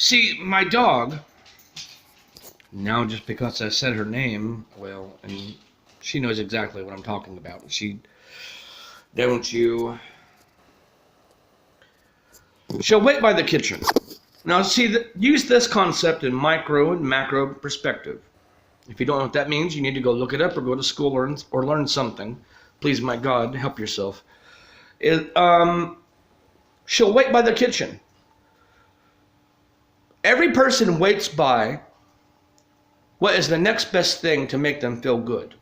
See, my dog, now just because I said her name, well, and she knows exactly what I'm talking about. She'll wait by the kitchen. Now, see, use this concept in micro and macro perspective. If you don't know what that means, you need to go look it up or go to school or learn something. Please, my God, help yourself. She'll wait by the kitchen. Every person waits by what is the next best thing to make them feel good.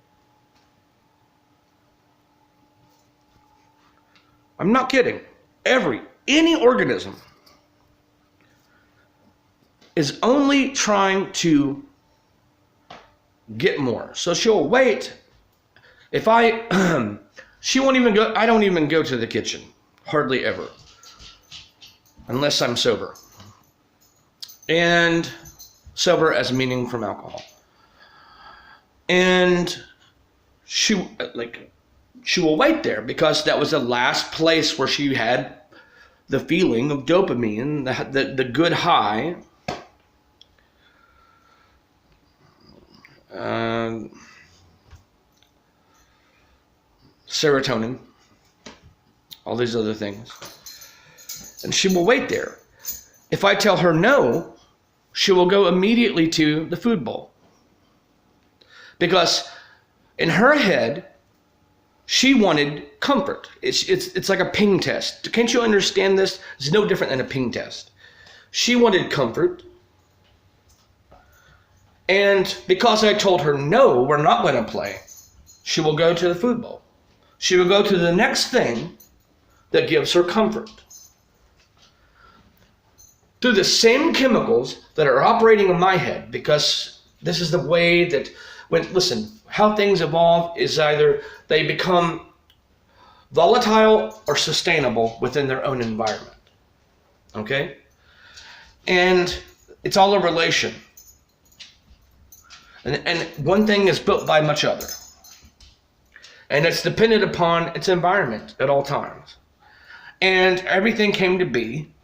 I'm not kidding. Any organism is only trying to get more. So she'll wait. She won't even go, I don't even go to the kitchen, hardly ever, unless I'm sober. And sober as meaning from alcohol. And she will wait there because that was the last place where she had the feeling of dopamine, the good high. Serotonin, all these other things. And she will wait there. If I tell her no, she will go immediately to the food bowl. Because in her head, she wanted comfort. It's like a ping test. Can't you understand this? It's no different than a ping test. She wanted comfort. And because I told her, no, we're not going to play, she will go to the food bowl. She will go to the next thing that gives her comfort. Through the same chemicals that are operating in my head, because this is the way that, how things evolve is either they become volatile or sustainable within their own environment. Okay? And it's all a relation. And one thing is built by much other. And it's dependent upon its environment at all times. And everything came to be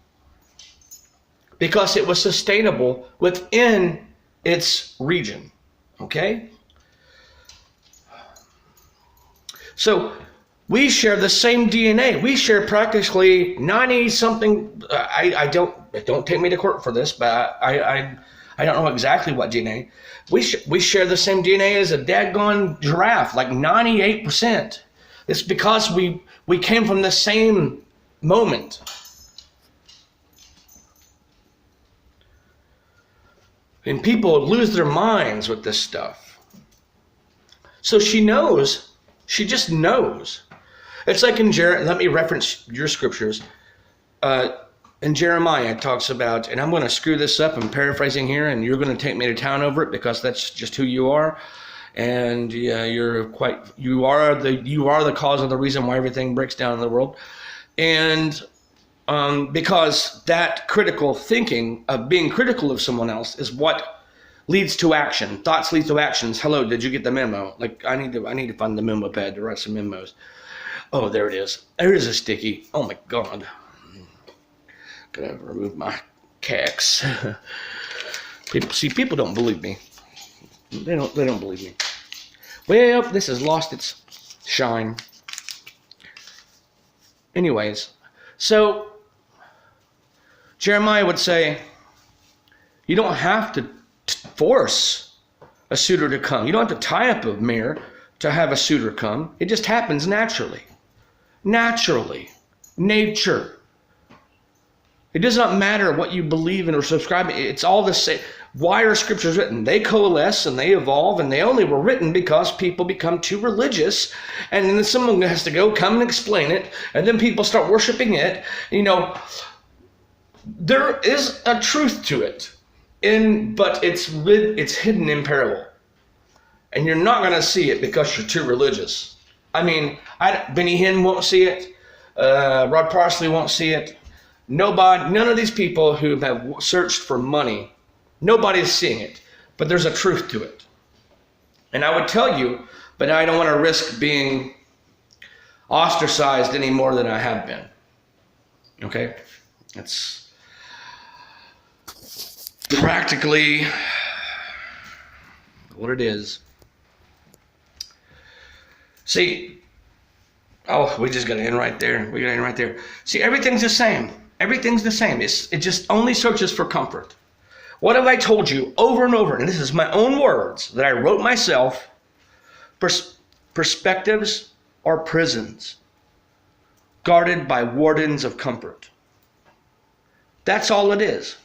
because it was sustainable within its region. Okay? So we share the same DNA. We share practically 90-something. Don't take me to court for this, but I don't know exactly what DNA. We share the same DNA as a daggone giraffe, like 98%. It's because we came from the same moment. And people lose their minds with this stuff. So she knows. She just knows. It's like in let me reference your scriptures. In Jeremiah, it talks about, and I'm going to screw this up, I'm paraphrasing here, and you're going to take me to town over it because that's just who you are. And yeah, you are the cause of the reason why everything breaks down in the world. And because that critical thinking of being critical of someone else is what leads to action. Thoughts lead to actions. Hello, did you get the memo? Like I need to find the memo pad to write some memos. Oh, there it is. There is a sticky. Oh my God. Gotta remove my cacks. People don't believe me. They don't believe me. Well, this has lost its shine. Anyways, so Jeremiah would say, you don't have to force a suitor to come. You don't have to tie up a mare to have a suitor come. It just happens naturally. Naturally. Nature. It does not matter what you believe in or subscribe. It's all the same. Why are scriptures written? They coalesce and they evolve, and they only were written because people become too religious, and then someone has to come and explain it, and then people start worshiping it. There is a truth to it, but it's hidden in parable, and you're not going to see it because you're too religious. I mean, Benny Hinn won't see it. Rod Parsley won't see it. None of these people who have searched for money, nobody's seeing it, but there's a truth to it. And I would tell you, but I don't want to risk being ostracized any more than I have been. Okay? practically what it is. See, we just got to end right there. We got to end right there. See, everything's the same. Everything's the same. It just only searches for comfort. What have I told you over and over? And this is my own words that I wrote myself. Perspectives are prisons guarded by wardens of comfort. That's all it is.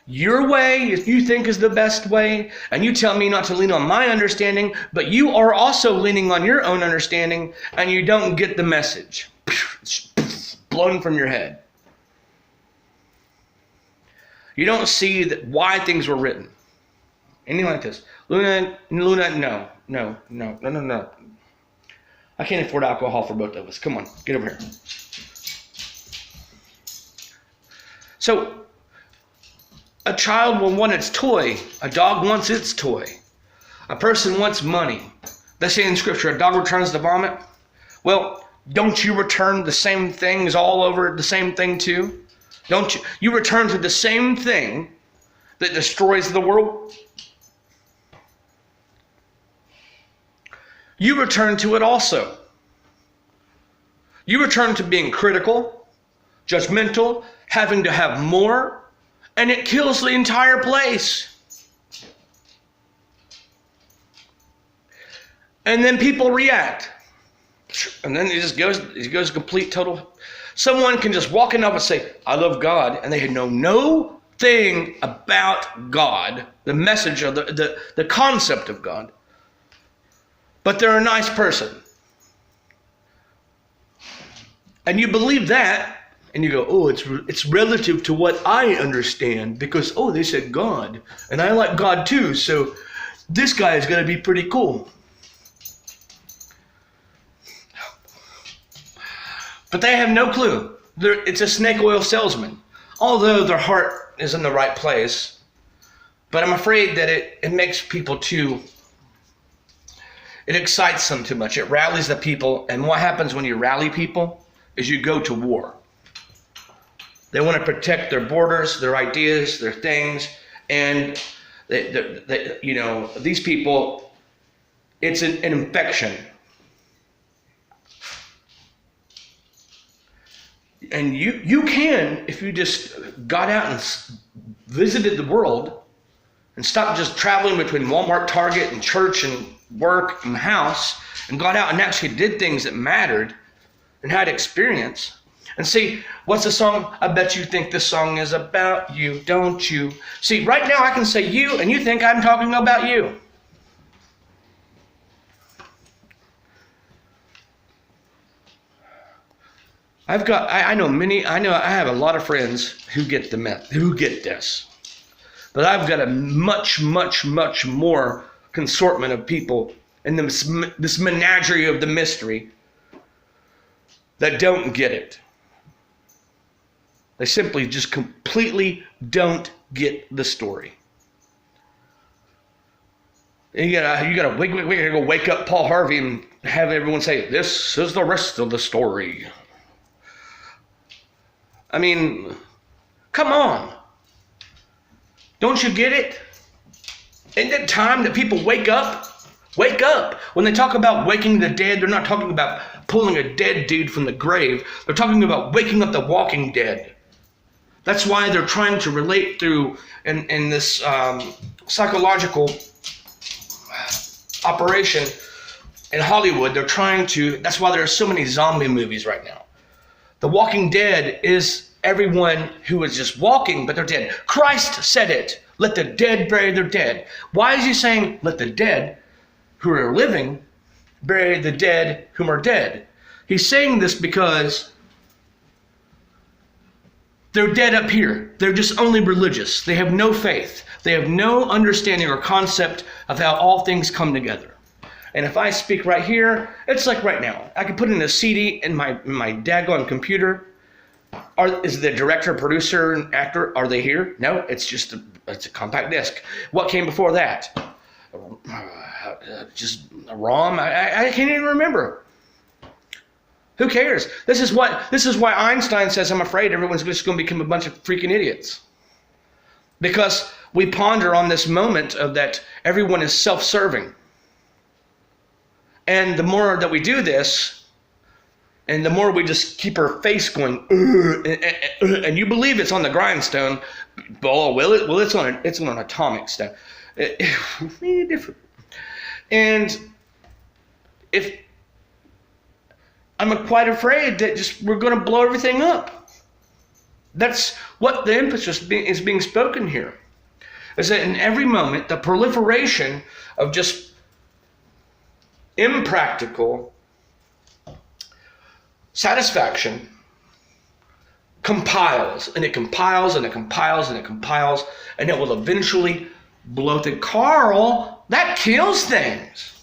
Your way, if you think is the best way, and you tell me not to lean on my understanding, but you are also leaning on your own understanding, and you don't get the message. It's blown from your head. You don't see why things were written. Anything like this. Luna, no. I can't afford alcohol for both of us. Come on, get over here. So, a child will want its toy. A dog wants its toy. A person wants money. They say in Scripture, a dog returns the vomit. Well, don't you return the same things all over the same thing too? Don't you? You return to the same thing that destroys the world. You return to it also. You return to being critical, judgmental, having to have more, and it kills the entire place. And then people react. And then it goes complete total. Someone can just walk in up and say, I love God, and they know no thing about God, the message or the concept of God. But they're a nice person. And you believe that, and you go, oh, it's relative to what I understand, because, oh, they said God, and I like God too, so this guy is going to be pretty cool. But they have no clue. It's a snake oil salesman, although their heart is in the right place. But I'm afraid that it makes people it excites them too much. It rallies the people, and what happens when you rally people is you go to war. They want to protect their borders, their ideas, their things, and these people, it's an infection. And you can, if you just got out and visited the world and stopped just traveling between Walmart, Target, and church and work and house, and got out and actually did things that mattered and had experience. And see, what's the song? I bet you think this song is about you, don't you? See, right now I can say you, and you think I'm talking about you. I have a lot of friends who get this. But I've got a much, much, much more consortment of people in this menagerie of the mystery that don't get it. They simply just completely don't get the story. You gotta go wake up Paul Harvey and have everyone say, this is the rest of the story. I mean, come on. Don't you get it? Isn't it time that people wake up? Wake up. When they talk about waking the dead, they're not talking about pulling a dead dude from the grave. They're talking about waking up the walking dead. That's why they're trying to relate through in this psychological operation in Hollywood. That's why there are so many zombie movies right now. The Walking Dead is everyone who is just walking, but they're dead. Christ said it. Let the dead bury their dead. Why is he saying, let the dead who are living bury the dead whom are dead? He's saying this because they're dead up here. They're just only religious. They have no faith. They have no understanding or concept of how all things come together. And if I speak right here, it's like right now. I could put in a CD in my daggone computer. Is the director, producer, and actor, are they here? No, it's a compact disc. What came before that? Just a ROM? I can't even remember. Who cares? This is why Einstein says, I'm afraid everyone's just going to become a bunch of freaking idiots. Because we ponder on this moment of that everyone is self-serving. And the more that we do this, and the more we just keep our face going, and you believe it's on the grindstone, oh, well, it's on an atomic stone. Different. And if I'm quite afraid that we're going to blow everything up. That's what the emphasis is being spoken here. Is that in every moment, the proliferation of just impractical satisfaction compiles, and it compiles, and it compiles, and it compiles, and it will eventually blow through. Carl, that kills things.